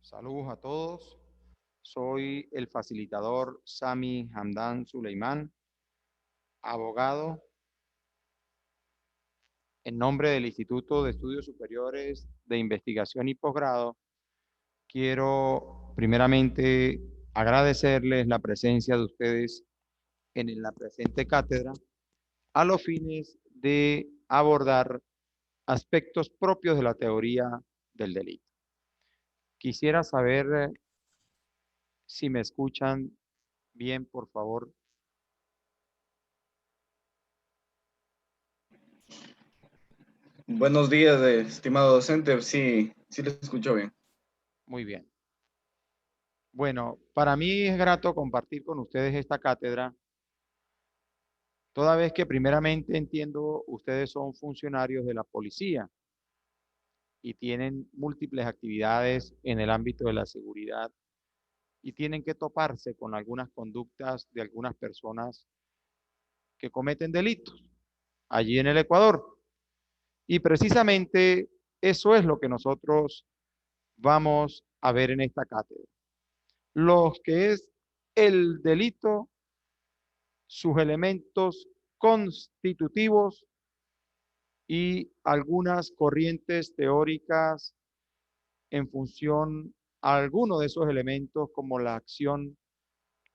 Saludos a todos. Soy el facilitador Sami Hamdan Suleiman, abogado en nombre del Instituto de Estudios Superiores de Investigación y Posgrado. Quiero primeramente agradecerles la presencia de ustedes en la presente cátedra a los fines de abordar aspectos propios de la teoría del delito. Quisiera saber si me escuchan bien, por favor. Buenos días, estimado docente. Sí le escucho bien. Muy bien. Bueno, para mí es grato compartir con ustedes esta cátedra, toda vez que primeramente entiendo ustedes son funcionarios de la policía y tienen múltiples actividades en el ámbito de la seguridad y tienen que toparse con algunas conductas de algunas personas que cometen delitos allí en el Ecuador. Y precisamente eso es lo que nosotros vamos a ver en esta cátedra. Lo que es el delito, sus elementos constitutivos y algunas corrientes teóricas en función a alguno de esos elementos como la acción,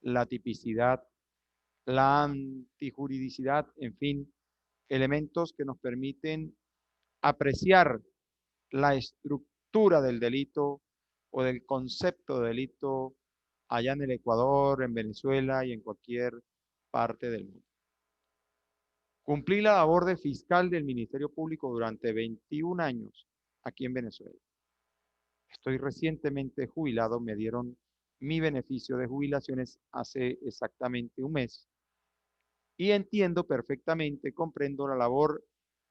la tipicidad, la antijuridicidad, en fin, elementos que nos permiten apreciar la estructura del delito o del concepto de delito allá en el Ecuador, en Venezuela y en cualquier parte del mundo. Cumplí la labor de fiscal del Ministerio Público durante 21 años aquí en Venezuela. Estoy recientemente jubilado, me dieron mi beneficio de jubilaciones hace exactamente un mes y entiendo perfectamente, comprendo la labor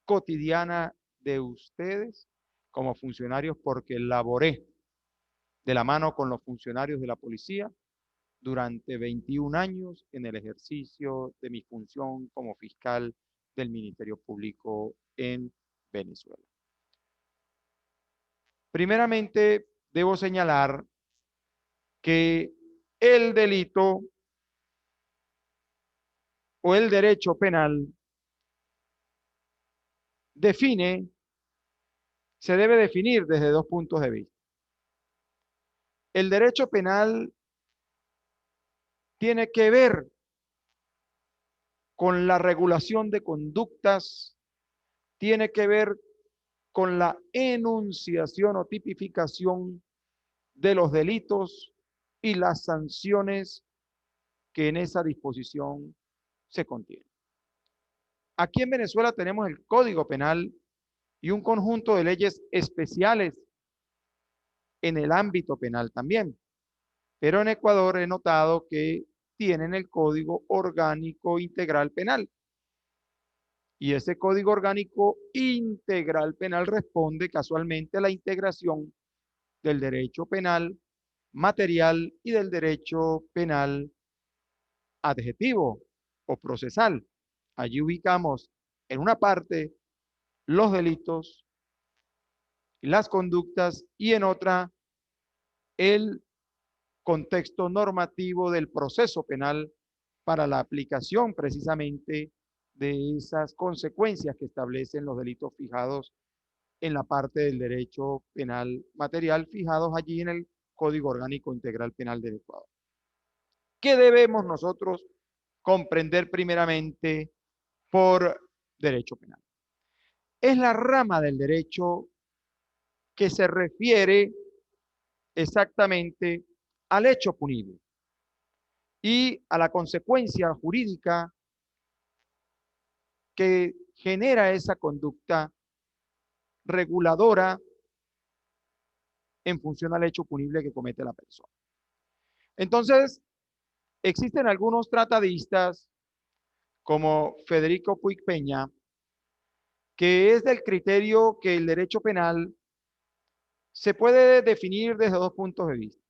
cotidiana de ustedes como funcionarios porque laboré de la mano con los funcionarios de la policía durante 21 años en el ejercicio de mi función como fiscal del Ministerio Público en Venezuela. Primeramente, debo señalar que el delito o el derecho penal define, se debe definir desde dos puntos de vista. El derecho penal tiene que ver con la regulación de conductas, tiene que ver con la enunciación o tipificación de los delitos y las sanciones que en esa disposición se contienen. Aquí en Venezuela tenemos el Código Penal y un conjunto de leyes especiales en el ámbito penal también. Pero en Ecuador he notado que tienen el Código Orgánico Integral Penal. Y ese Código Orgánico Integral Penal responde casualmente a la integración del derecho penal material y del derecho penal adjetivo o procesal. Allí ubicamos en una parte los delitos, las conductas y en otra el contexto normativo del proceso penal para la aplicación precisamente de esas consecuencias que establecen los delitos fijados en la parte del derecho penal material fijados allí en el Código Orgánico Integral Penal del Ecuador. ¿Qué debemos nosotros comprender primeramente por derecho penal? Es la rama del derecho que se refiere exactamente al hecho punible y a la consecuencia jurídica que genera esa conducta reguladora en función al hecho punible que comete la persona. Entonces, existen algunos tratadistas como Federico Puig Peña, que es del criterio que el derecho penal se puede definir desde dos puntos de vista,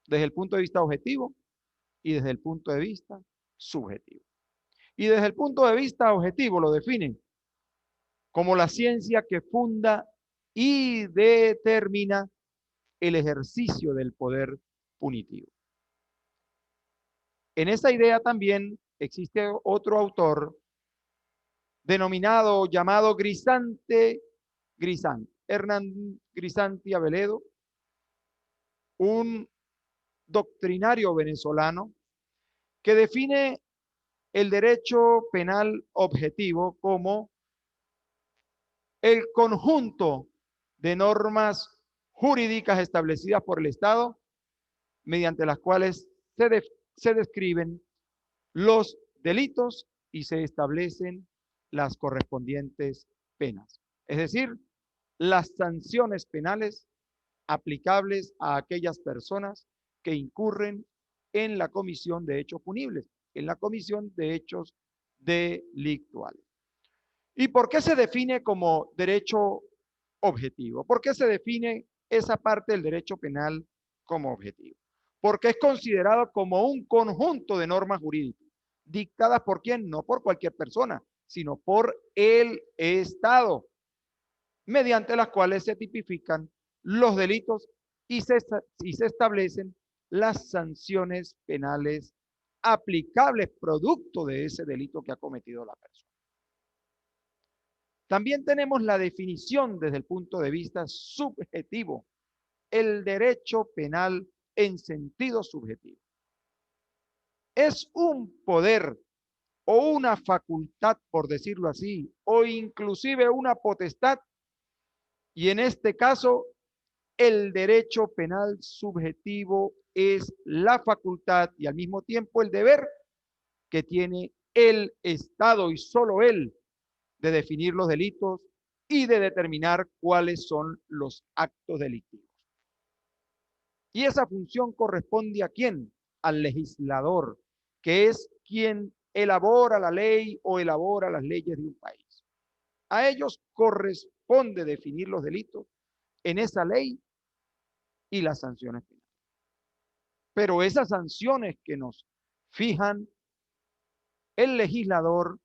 desde el punto de vista objetivo y desde el punto de vista subjetivo. Y desde el punto de vista objetivo lo definen como la ciencia que funda y determina el ejercicio del poder punitivo. En esa idea también existe otro autor llamado Hernán Grisanti Aveledo, un doctrinario venezolano que define el derecho penal objetivo como el conjunto de normas jurídicas establecidas por el Estado mediante las cuales se describen los delitos y se establecen las correspondientes penas. Es decir, las sanciones penales aplicables a aquellas personas que incurren en la comisión de hechos punibles, en la comisión de hechos delictuales. ¿Y por qué se define como derecho objetivo? ¿Por qué se define esa parte del derecho penal como objetivo? Porque es considerado como un conjunto de normas jurídicas, dictadas por quién, no por cualquier persona, sino por el Estado, mediante las cuales se tipifican los delitos y se establecen las sanciones penales aplicables producto de ese delito que ha cometido la persona. También tenemos la definición desde el punto de vista subjetivo, el derecho penal en sentido subjetivo. Es un poder o una facultad, por decirlo así, o inclusive una potestad, y en este caso, el derecho penal subjetivo es la facultad y al mismo tiempo el deber que tiene el Estado y solo él de definir los delitos y de determinar cuáles son los actos delictivos. Y esa función corresponde ¿a quién? Al legislador, que es quien elabora la ley o elabora las leyes de un país. A ellos corresponde definir los delitos en esa ley y las sanciones penales. Pero esas sanciones que nos fijan el legislador,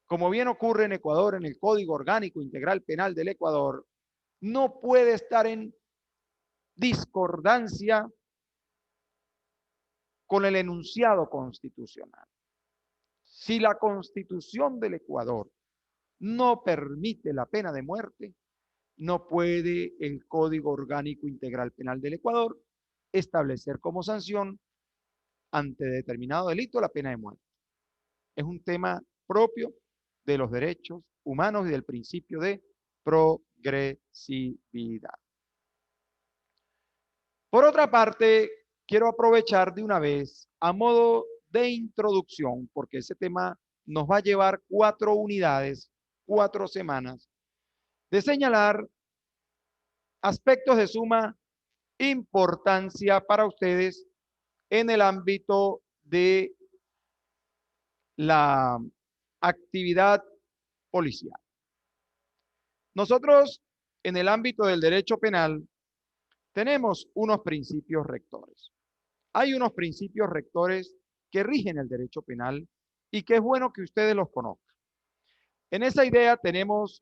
como bien ocurre en Ecuador, en el Código Orgánico Integral Penal del Ecuador, no puede estar en discordancia con el enunciado constitucional. Si la Constitución del Ecuador no permite la pena de muerte, no puede el Código Orgánico Integral Penal del Ecuador establecer como sanción ante determinado delito la pena de muerte. Es un tema propio de los derechos humanos y del principio de progresividad. Por otra parte, quiero aprovechar de una vez a modo de introducción, porque ese tema nos va a llevar 4 unidades, 4 semanas, de señalar aspectos de suma importancia para ustedes en el ámbito de la actividad policial. Nosotros, en el ámbito del derecho penal, tenemos unos principios rectores. Hay unos principios rectores que rigen el derecho penal y que es bueno que ustedes los conozcan. En esa idea tenemos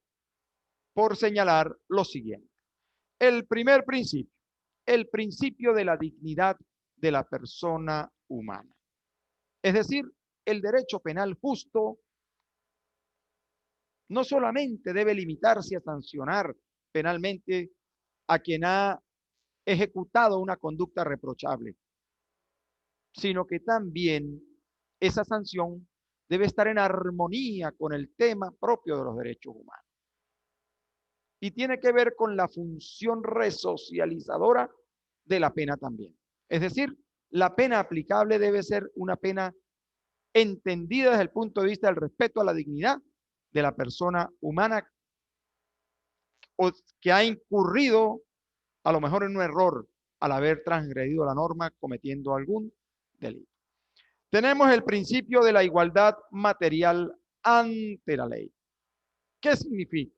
por señalar lo siguiente. El primer principio, el principio de la dignidad de la persona humana. Es decir, el derecho penal justo no solamente debe limitarse a sancionar penalmente a quien ha ejecutado una conducta reprochable, sino que también esa sanción debe estar en armonía con el tema propio de los derechos humanos. Y tiene que ver con la función resocializadora de la pena también. Es decir, la pena aplicable debe ser una pena entendida desde el punto de vista del respeto a la dignidad de la persona humana o que ha incurrido a lo mejor en un error al haber transgredido la norma cometiendo algún delito. Tenemos el principio de la igualdad material ante la ley. ¿Qué significa?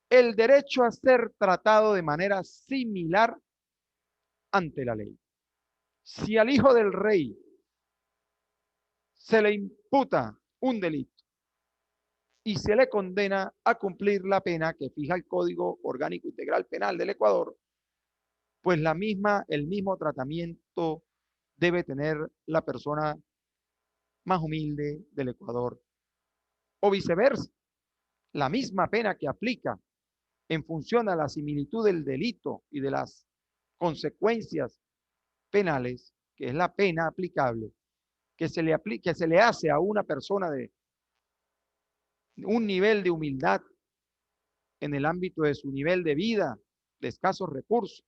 El derecho a ser tratado de manera similar ante la ley. Si al hijo del rey se le imputa un delito y se le condena a cumplir la pena que fija el Código Orgánico Integral Penal del Ecuador, pues el mismo tratamiento debe tener la persona más humilde del Ecuador, o viceversa, la misma pena que aplica en función a la similitud del delito y de las consecuencias penales, que es la pena aplicable, que se le hace a una persona de un nivel de humildad en el ámbito de su nivel de vida, de escasos recursos,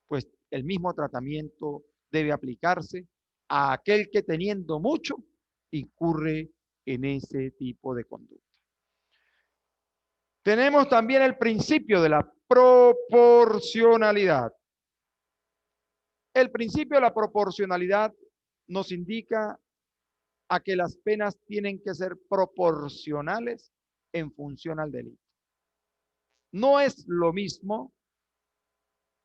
pues el mismo tratamiento debe aplicarse a aquel que teniendo mucho incurre en ese tipo de conducta. Tenemos también el principio de la proporcionalidad. El principio de la proporcionalidad nos indica a que las penas tienen que ser proporcionales en función al delito. No es lo mismo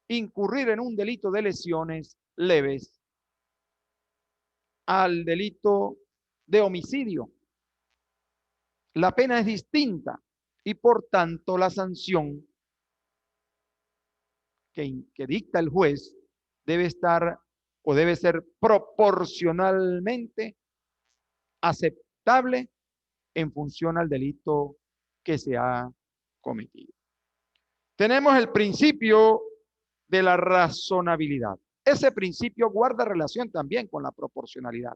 incurrir en un delito de lesiones leves al delito de homicidio. La pena es distinta y por tanto la sanción que dicta el juez debe estar o debe ser proporcionalmente aceptable en función al delito que se ha cometido. Tenemos el principio de la razonabilidad. Ese principio guarda relación también con la proporcionalidad.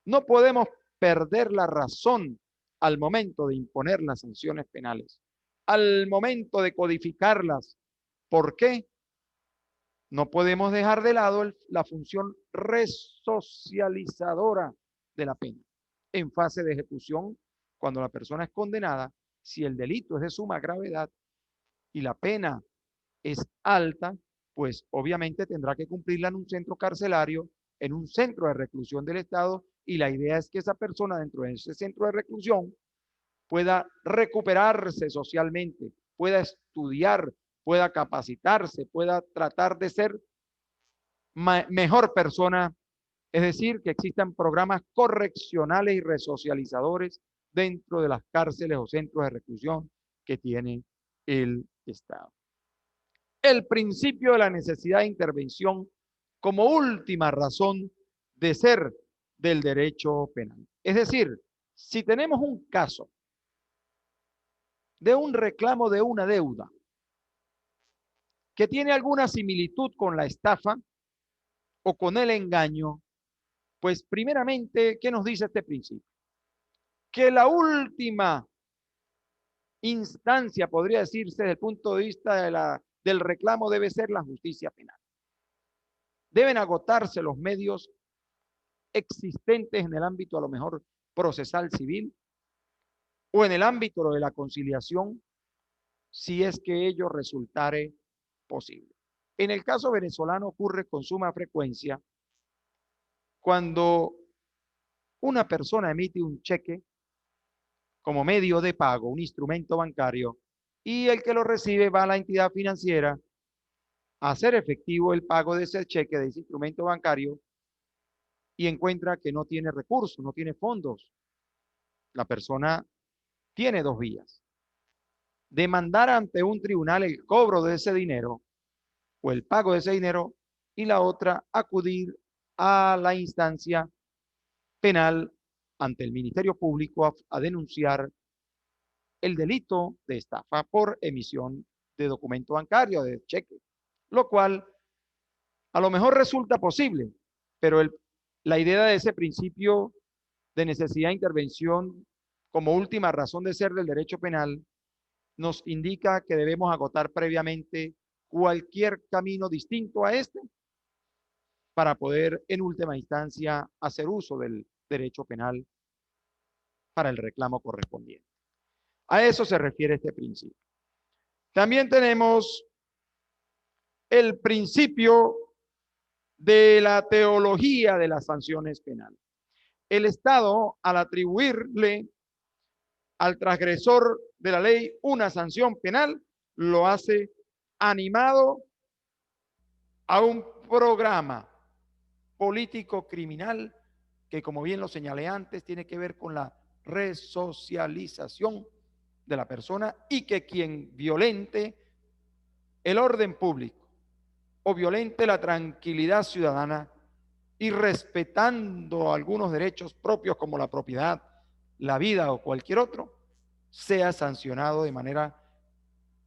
No podemos perder la razón al momento de imponer las sanciones penales, al momento de codificarlas. ¿Por qué? No podemos dejar de lado la función resocializadora de la pena. En fase de ejecución, cuando la persona es condenada, si el delito es de suma gravedad y la pena es alta, pues obviamente tendrá que cumplirla en un centro carcelario, en un centro de reclusión del Estado, y la idea es que esa persona dentro de ese centro de reclusión pueda recuperarse socialmente, pueda estudiar, pueda capacitarse, pueda tratar de ser mejor persona, es decir, que existan programas correccionales y resocializadores dentro de las cárceles o centros de reclusión que tiene el Estado. El principio de la necesidad de intervención como última razón de ser del derecho penal. Es decir, si tenemos un caso de un reclamo de una deuda que tiene alguna similitud con la estafa o con el engaño, pues primeramente, ¿qué nos dice este principio? Que la última instancia, podría decirse, desde el punto de vista del reclamo, debe ser la justicia penal. Deben agotarse los medios existentes en el ámbito, a lo mejor, procesal civil o en el ámbito de la conciliación, si es que ello resultare posible. En el caso venezolano ocurre con suma frecuencia cuando una persona emite un cheque como medio de pago, un instrumento bancario, y el que lo recibe va a la entidad financiera a hacer efectivo el pago de ese cheque, de ese instrumento bancario, y encuentra que no tiene recursos, no tiene fondos. La persona tiene dos vías: demandar ante un tribunal el cobro de ese dinero o el pago de ese dinero, y la otra, acudir a la instancia penal ante el Ministerio Público a denunciar el delito de estafa por emisión de documento bancario, de cheque, lo cual a lo mejor resulta posible, pero la idea de ese principio de necesidad de intervención como última razón de ser del derecho penal nos indica que debemos agotar previamente cualquier camino distinto a este para poder en última instancia hacer uso del derecho penal para el reclamo correspondiente. A eso se refiere este principio. También tenemos el principio de la teología de las sanciones penales. El Estado, al atribuirle al transgresor de la ley una sanción penal, lo hace animado a un programa político criminal que, como bien lo señalé antes, tiene que ver con la resocialización de la persona y que quien violente el orden público o violente la tranquilidad ciudadana y respetando algunos derechos propios como la propiedad, la vida o cualquier otro, sea sancionado de manera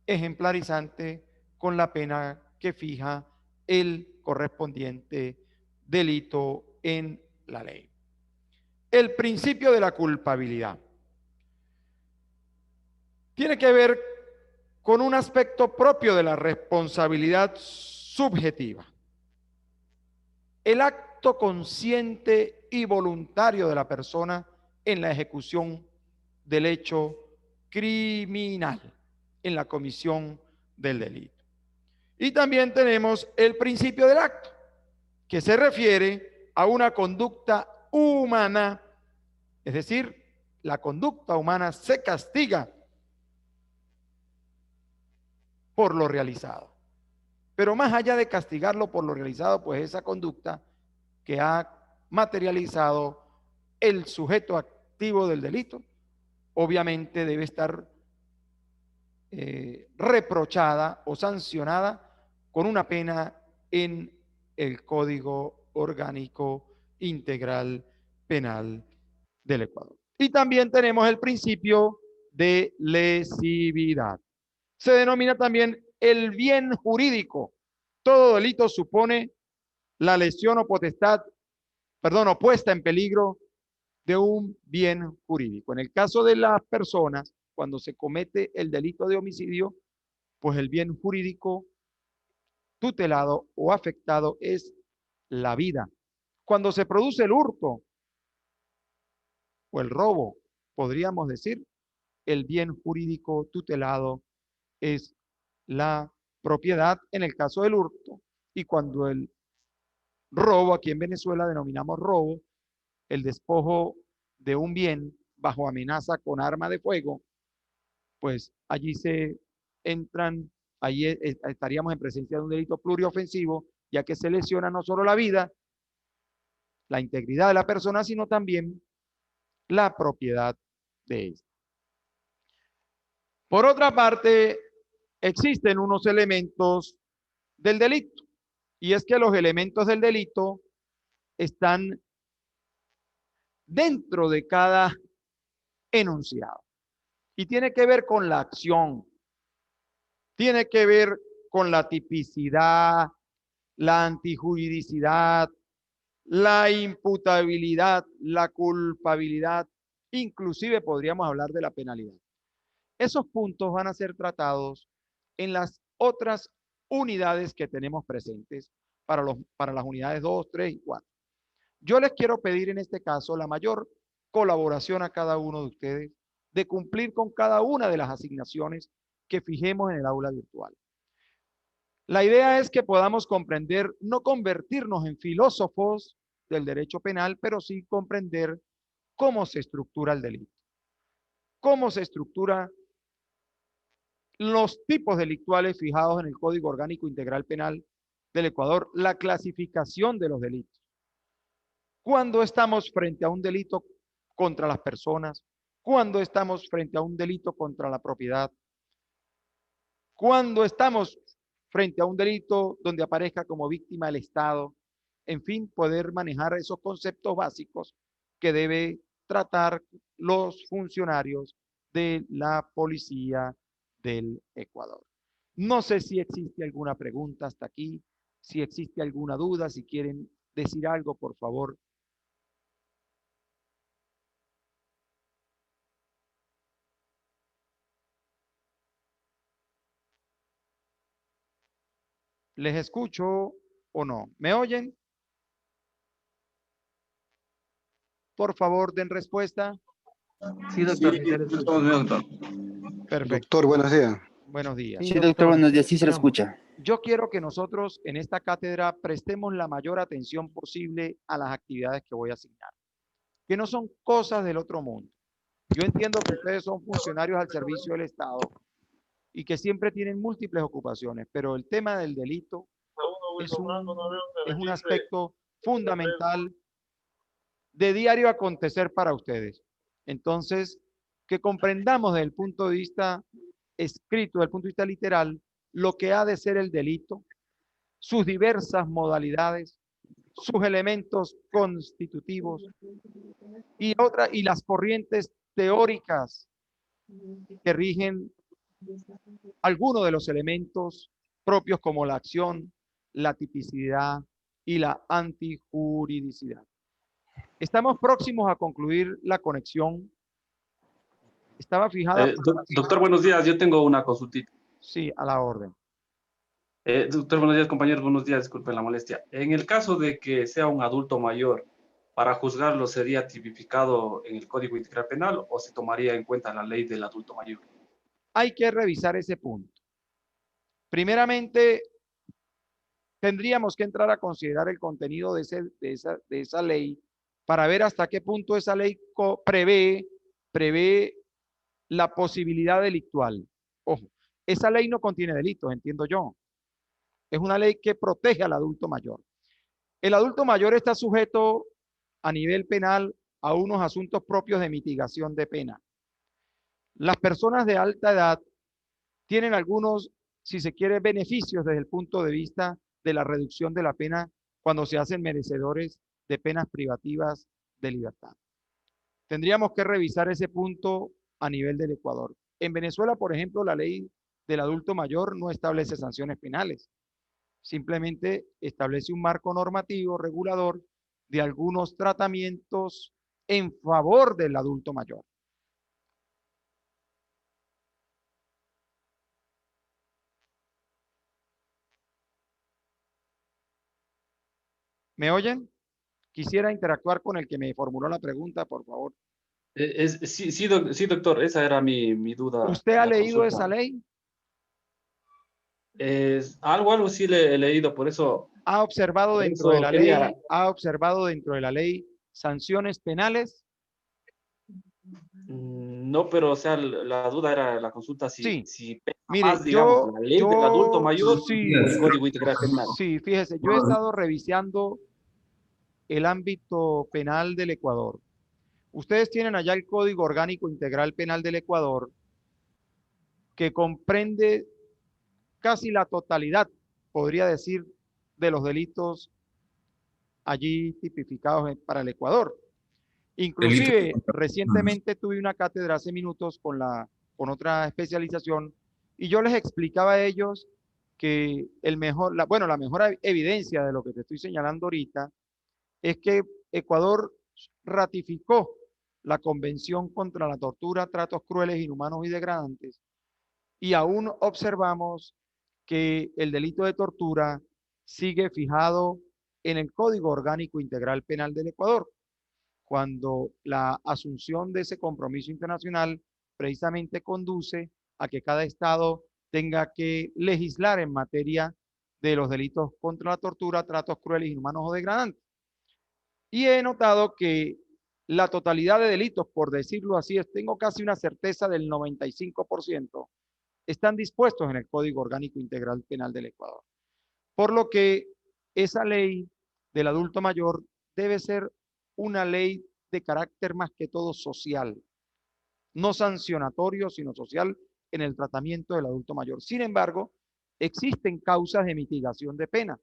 ejemplarizante con la pena que fija el correspondiente delito en la ley. El principio de la culpabilidad tiene que ver con un aspecto propio de la responsabilidad subjetiva. El acto consciente y voluntario de la persona en la ejecución del hecho criminal, en la comisión del delito. Y también tenemos el principio del acto, que se refiere a una conducta humana, es decir, la conducta humana se castiga por lo realizado. Pero más allá de castigarlo por lo realizado, pues esa conducta que ha materializado el sujeto activo del delito, obviamente debe estar reprochada o sancionada con una pena en el Código Orgánico Integral Penal del Ecuador. Y también tenemos el principio de lesividad. Se denomina también el bien jurídico. Todo delito supone la lesión o potestad, perdón, o puesta en peligro de un bien jurídico. En el caso de las personas, cuando se comete el delito de homicidio, pues el bien jurídico tutelado o afectado es la vida. Cuando se produce el hurto o el robo, podríamos decir, el bien jurídico tutelado es la propiedad en el caso del hurto. Y cuando el robo, aquí en Venezuela denominamos robo, el despojo de un bien bajo amenaza con arma de fuego, pues allí se entran, allí estaríamos en presencia de un delito pluriofensivo, ya que se lesiona no solo la vida, la integridad de la persona, sino también la propiedad de ella. Por otra parte, existen unos elementos del delito, y es que los elementos del delito están dentro de cada enunciado y tiene que ver con la acción, tiene que ver con la tipicidad, la antijuridicidad, la imputabilidad, la culpabilidad, inclusive podríamos hablar de la penalidad. Esos puntos van a ser tratados en las otras unidades que tenemos presentes para las unidades 2, 3 y 4. Yo les quiero pedir en este caso la mayor colaboración a cada uno de ustedes de cumplir con cada una de las asignaciones que fijemos en el aula virtual. La idea es que podamos comprender, no convertirnos en filósofos del derecho penal, pero sí comprender cómo se estructura el delito, cómo se estructura los tipos delictuales fijados en el Código Orgánico Integral Penal del Ecuador, la clasificación de los delitos. Cuando estamos frente a un delito contra las personas, cuando estamos frente a un delito contra la propiedad, cuando estamos frente a un delito donde aparezca como víctima el Estado, en fin, poder manejar esos conceptos básicos que debe tratar los funcionarios de la policía del Ecuador. No sé si existe alguna pregunta hasta aquí, si existe alguna duda, si quieren decir algo, por favor. ¿Les escucho o no? ¿Me oyen? Por favor, den respuesta. Sí, doctor, Sí, sí se lo escucha. estamos bien, doctor. Perfecto. Doctor, buenos días. Buenos días. Sí, doctor, buenos días, sí se lo Bueno, escucha. yo quiero que nosotros en esta cátedra prestemos la mayor atención posible a las actividades que voy a asignar, que no son cosas del otro mundo. Yo entiendo que ustedes son funcionarios al servicio del Estado y que siempre tienen múltiples ocupaciones, pero el tema del delito es un aspecto fundamental de diario acontecer para ustedes. Entonces, que comprendamos desde el punto de vista escrito, desde el punto de vista literal, lo que ha de ser el delito, sus diversas modalidades, sus elementos constitutivos y las corrientes teóricas que rigen algunos de los elementos propios como la acción, la tipicidad y la antijuridicidad. Estamos próximos a concluir la conexión. Estaba fijada. Doctor, buenos días. Yo tengo una consultita. Sí, a la orden. Doctor, buenos días, compañeros. Buenos días. Disculpen la molestia. En el caso de que sea un adulto mayor, ¿para juzgarlo sería tipificado en el Código Integral Penal o se tomaría en cuenta la ley del adulto mayor? Hay que revisar ese punto. Primeramente, tendríamos que entrar a considerar el contenido de esa ley para ver hasta qué punto esa ley prevé la posibilidad delictual. Ojo, esa ley no contiene delitos, entiendo yo. Es una ley que protege al adulto mayor. El adulto mayor está sujeto a nivel penal a unos asuntos propios de mitigación de pena. Las personas de alta edad tienen algunos, si se quiere, beneficios desde el punto de vista de la reducción de la pena cuando se hacen merecedores de penas privativas de libertad. Tendríamos que revisar ese punto a nivel del Ecuador. En Venezuela, por ejemplo, la ley del adulto mayor no establece sanciones penales. Simplemente establece un marco normativo regulador de algunos tratamientos en favor del adulto mayor. ¿Me oyen? Quisiera interactuar con el que me formuló la pregunta, por favor. Sí, doctor, esa era mi duda. ¿Usted ha la leído consulta. esa ley? Algo sí le he leído, por eso ¿Ha observado dentro de la quería... ley, ha observado dentro de la ley sanciones penales? No, pero o sea, la duda era la consulta Sí. si pesa Mire, más, digamos, la ley del adulto mayor sí, o el Código Integral Penal. sí, fíjese, yo he estado revisando el ámbito penal del Ecuador. Ustedes tienen allá el Código Orgánico Integral Penal del Ecuador, que comprende casi la totalidad, podría decir, de los delitos allí tipificados para el Ecuador. Inclusive, recientemente tuve una cátedra hace minutos con otra especialización y yo les explicaba a ellos que la mejor evidencia de lo que te estoy señalando ahorita es que Ecuador ratificó la Convención contra la Tortura, Tratos Crueles, Inhumanos y Degradantes y aún observamos que el delito de tortura sigue fijado en el Código Orgánico Integral Penal del Ecuador, cuando la asunción de ese compromiso internacional precisamente conduce a que cada estado tenga que legislar en materia de los delitos contra la tortura, tratos crueles, inhumanos o degradantes. Y he notado que la totalidad de delitos, por decirlo así, tengo casi una certeza del 95%, están dispuestos en el Código Orgánico Integral Penal del Ecuador. Por lo que esa ley del adulto mayor debe ser una ley de carácter más que todo social, no sancionatorio, sino social en el tratamiento del adulto mayor. Sin embargo, existen causas de mitigación de pena.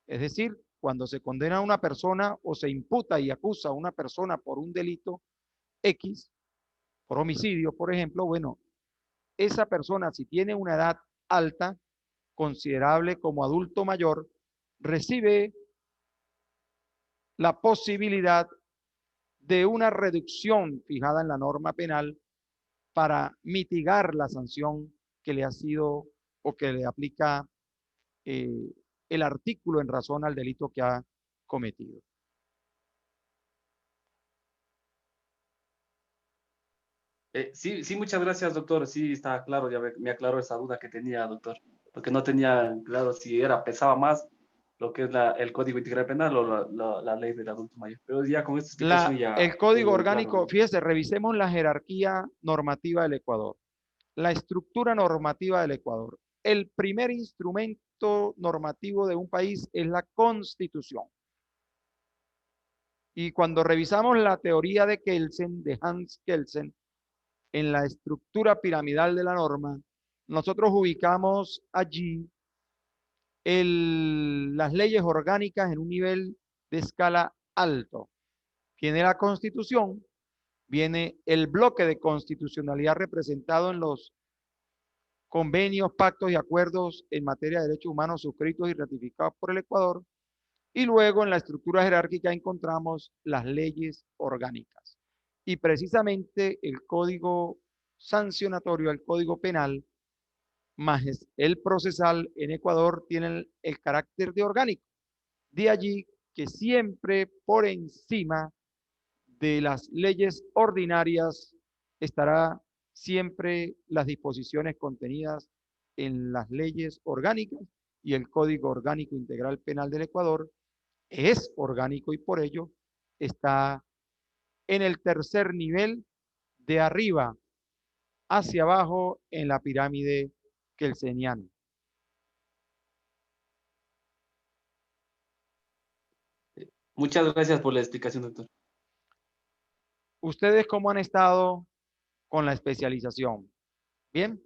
Es decir, cuando se condena a una persona o se imputa y acusa a una persona por un delito X, por homicidio, por ejemplo, bueno, esa persona, si tiene una edad alta, considerable como adulto mayor, recibe la posibilidad de una reducción fijada en la norma penal para mitigar la sanción que le ha sido o que le aplica eh, el artículo en razón al delito que ha cometido. Sí, muchas gracias, doctor. Sí, está claro, ya me aclaró esa duda que tenía, doctor. Porque no tenía claro si pesaba más lo que es el Código Integral Penal o la ley del adulto mayor. Pero ya con esta explicación ya El Código quedó Orgánico, claro. fíjese, revisemos la jerarquía normativa del Ecuador, la estructura normativa del Ecuador. El primer instrumento normativo de un país es la Constitución. Y cuando revisamos la teoría de Kelsen, de Hans Kelsen, en la estructura piramidal de la norma, nosotros ubicamos allí las leyes orgánicas en un nivel de escala alto. Tiene la Constitución, viene el bloque de constitucionalidad representado en los convenios, pactos y acuerdos en materia de derechos humanos suscritos y ratificados por el Ecuador, y luego en la estructura jerárquica encontramos las leyes orgánicas. Y precisamente el código sancionatorio, el código penal, más el procesal en Ecuador tienen el carácter de orgánico. De allí que siempre por encima de las leyes ordinarias estará siempre las disposiciones contenidas en las leyes orgánicas, y el Código Orgánico Integral Penal del Ecuador es orgánico y por ello está en el tercer nivel de arriba hacia abajo en la pirámide kelseniana. Muchas gracias por la explicación, doctor. ¿Ustedes cómo han estado con la especialización? ¿Bien?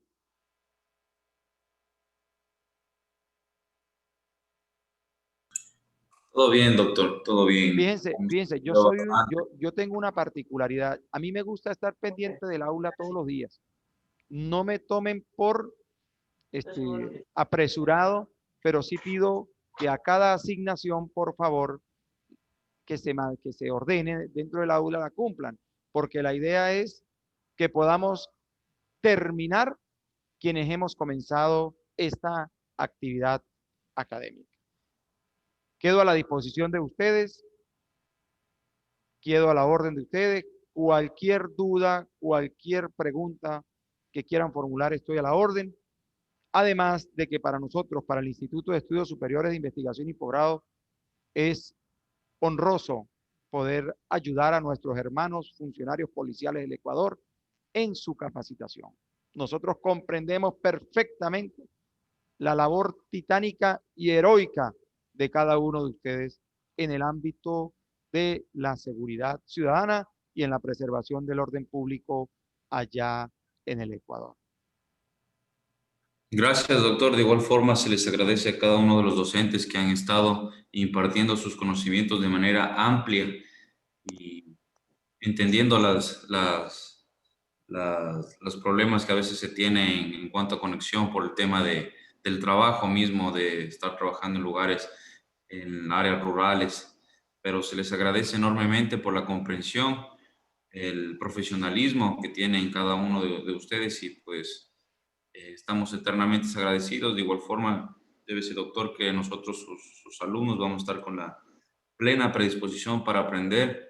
Todo bien, doctor, todo bien. Fíjense, yo tengo una particularidad. A mí me gusta estar pendiente del aula todos los días. No me tomen por apresurado, pero sí pido que a cada asignación, por favor, que se ordene dentro del aula la cumplan, porque la idea es que podamos terminar quienes hemos comenzado esta actividad académica. Quedo a la disposición de ustedes, quedo a la orden de ustedes. Cualquier duda, cualquier pregunta que quieran formular, estoy a la orden. Además de que para nosotros, para el Instituto de Estudios Superiores de Investigación y Posgrado, es honroso poder ayudar a nuestros hermanos funcionarios policiales del Ecuador en su capacitación. Nosotros comprendemos perfectamente la labor titánica y heroica de cada uno de ustedes en el ámbito de la seguridad ciudadana y en la preservación del orden público allá en el Ecuador. Gracias, doctor. De igual forma, se les agradece a cada uno de los docentes que han estado impartiendo sus conocimientos de manera amplia y entendiendo los problemas que a veces se tienen en cuanto a conexión por el tema del trabajo mismo, de estar trabajando en lugares, en áreas rurales. Pero se les agradece enormemente por la comprensión, el profesionalismo que tienen cada uno de ustedes y pues estamos eternamente agradecidos. De igual forma, debe ser, doctor, que nosotros, sus alumnos, vamos a estar con la plena predisposición para aprender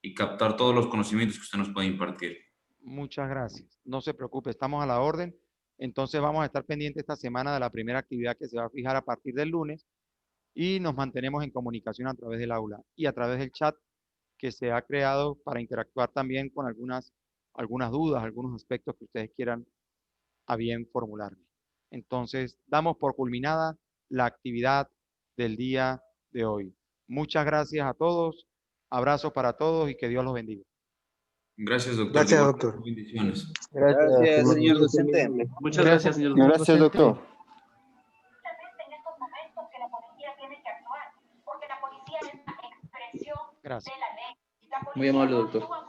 y captar todos los conocimientos que usted nos puede impartir. Muchas gracias. No se preocupe, estamos a la orden. Entonces vamos a estar pendientes esta semana de la primera actividad que se va a fijar a partir del lunes y nos mantenemos en comunicación a través del aula y a través del chat que se ha creado para interactuar también con algunas dudas, algunos aspectos que ustedes quieran a bien formularme. Entonces, damos por culminada la actividad del día de hoy. Muchas gracias a todos, abrazos para todos y que Dios los bendiga. Gracias, doctor. Gracias, doctor. Bendiciones. Gracias, señor docente. Muchas gracias, señor doctor. Gracias, doctor. En estos momentos que la policía tiene que actuar, porque la policía es la expresión Gracias. de la ley. La Muy amable, policía no doctor. actúa